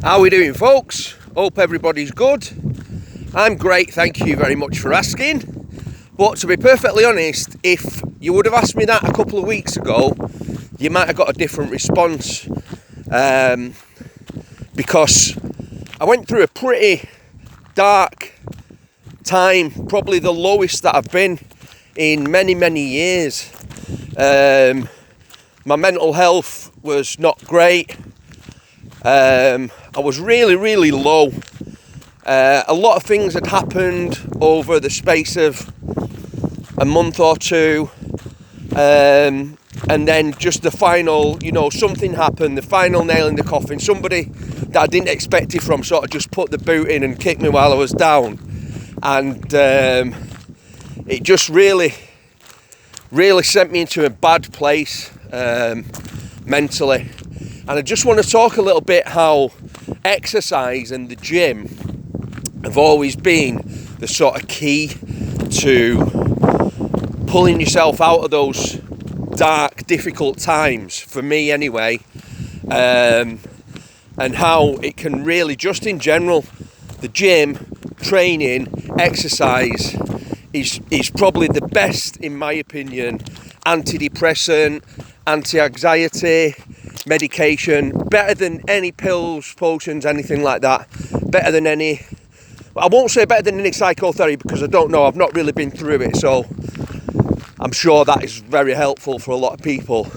How are we doing, folks? Hope everybody's good. I'm great, thank you very much for asking. But to be perfectly honest, if you would have asked me that a couple of weeks ago, you might have got a different response. Because I went through a pretty dark time, probably the lowest that I've been in many, many years. My mental health was not great. I was really, really low. A lot of things had happened over the space of a month or two. And then just the final, something happened, the final nail in the coffin. Somebody that I didn't expect it from sort of just put the boot in and kicked me while I was down. And it just really sent me into a bad place mentally. And I just want to talk a little bit how exercise and the gym have always been the sort of key to pulling yourself out of those dark, difficult times, for me anyway, and how it can really, just in general, the gym, training, exercise is probably the best, in my opinion, antidepressant, anti-anxiety medication, better than any pills, potions, anything like that, better than any, I won't say better than any psychotherapy because I don't know, I've not really been through it, so I'm sure that is very helpful for a lot of people.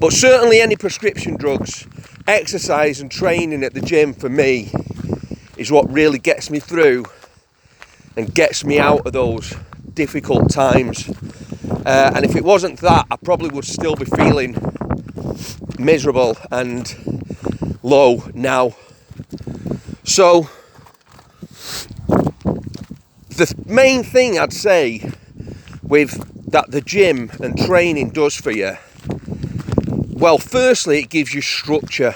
But certainly any prescription drugs, exercise and training at the gym for me is what really gets me through and gets me out of those difficult times. And if it wasn't that, I probably would still be feeling miserable and low now. So the main thing I'd say with that the gym and training does for you, well, firstly, it gives you structure.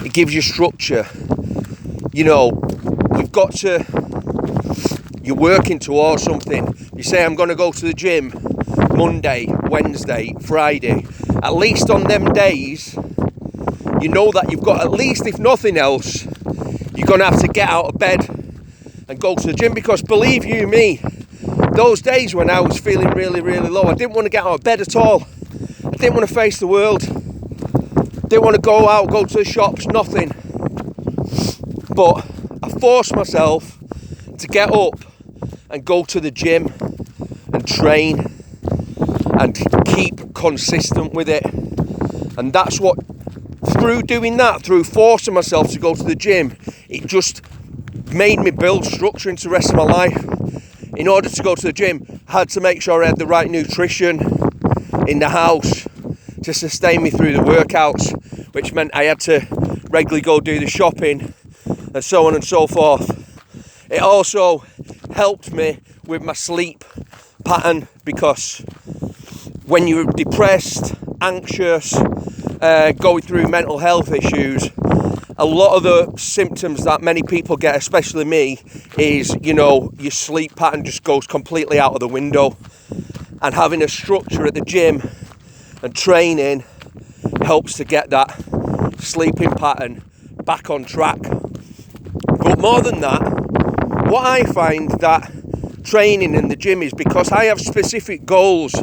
It gives you structure. You're working towards something. You say, I'm going to go to the gym Monday, Wednesday, Friday. At least on them days, you know that you've got, at least if nothing else, you're going to have to get out of bed and go to the gym. Because believe you me, those days when I was feeling really, really low, I didn't want to get out of bed at all. I didn't want to face the world. Didn't want to go out, go to the shops, nothing. But I forced myself to get up and go to the gym and train and keep consistent with it. And that's what, through doing that, through forcing myself to go to the gym, it just made me build structure into the rest of my life. In order to go to the gym, I had to make sure I had the right nutrition in the house to sustain me through the workouts, which meant I had to regularly go do the shopping and so on and so forth. It also helped me with my sleep pattern, because when you're depressed, anxious, going through mental health issues, a lot of the symptoms that many people get, especially me, is, your sleep pattern just goes completely out of the window. And having a structure at the gym and training helps to get that sleeping pattern back on track. But more than that, what I find that training in the gym is, because I have specific goals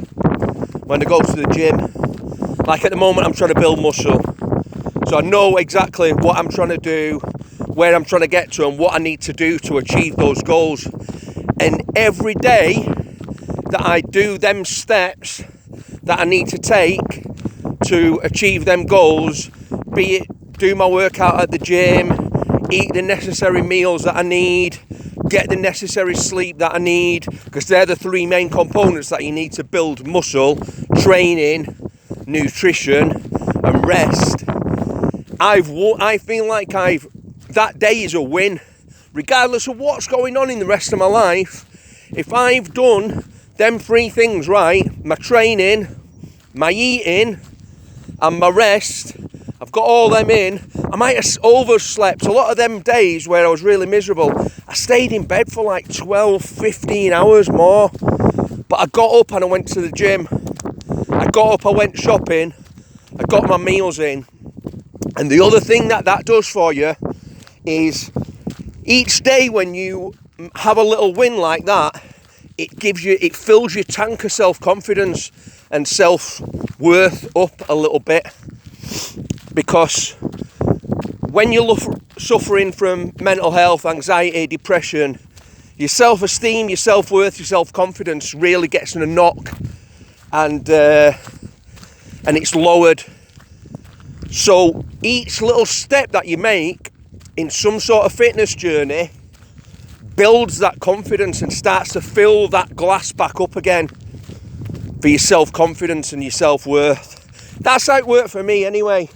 when I go to the gym. Like at the moment, I'm trying to build muscle. So I know exactly what I'm trying to do, where I'm trying to get to, and what I need to do to achieve those goals. And every day that I do them steps that I need to take to achieve them goals, be it do my workout at the gym, eat the necessary meals that I need, get the necessary sleep that I need, because they're the three main components that you need to build muscle: training, nutrition and rest. I feel like that day is a win, regardless of what's going on in the rest of my life. If I've done them three things right, my training, my eating and my rest, I've got all them in. I might have overslept. A lot of them days where I was really miserable, I stayed in bed for like 12, 15 hours more. But I got up and I went to the gym. I got up, I went shopping, I got my meals in, And the other thing that does for you is each day when you have a little win like that, it fills your tank of self-confidence and self-worth up a little bit. Because when you're suffering from mental health, anxiety, depression, your self-esteem, your self-worth, your self-confidence really gets in a knock, and it's lowered. So each little step that you make in some sort of fitness journey builds that confidence and starts to fill that glass back up again for your self-confidence and your self-worth. That's how it worked for me anyway.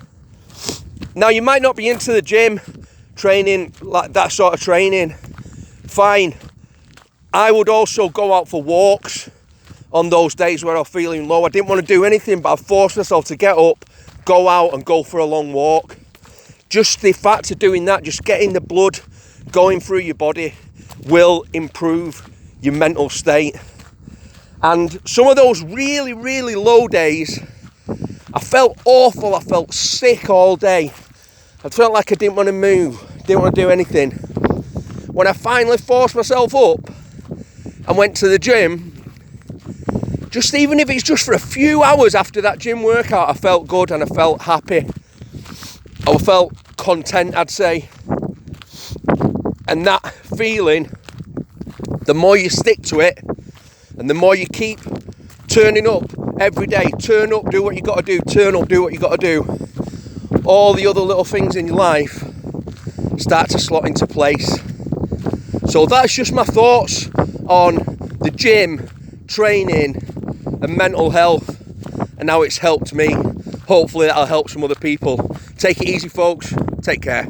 Now, you might not be into the gym training, like that sort of training. Fine. I would also go out for walks on those days where I'm feeling low. I didn't want to do anything, but I forced myself to get up, go out and go for a long walk. Just the fact of doing that, just getting the blood going through your body, will improve your mental state. And some of those really, really low days, I felt awful. I felt sick all day. I felt like I didn't want to move, didn't want to do anything. When I finally forced myself up and went to the gym, just even if it's just for a few hours after that gym workout, I felt good and I felt happy. I felt content, I'd say. And that feeling, the more you stick to it and the more you keep turning up every day, turn up, do what you got to do, turn up, do what you got to do, all the other little things in your life start to slot into place. So that's just my thoughts on the gym, training and mental health and how it's helped me. Hopefully that'll help some other people. Take it easy, folks. Take care.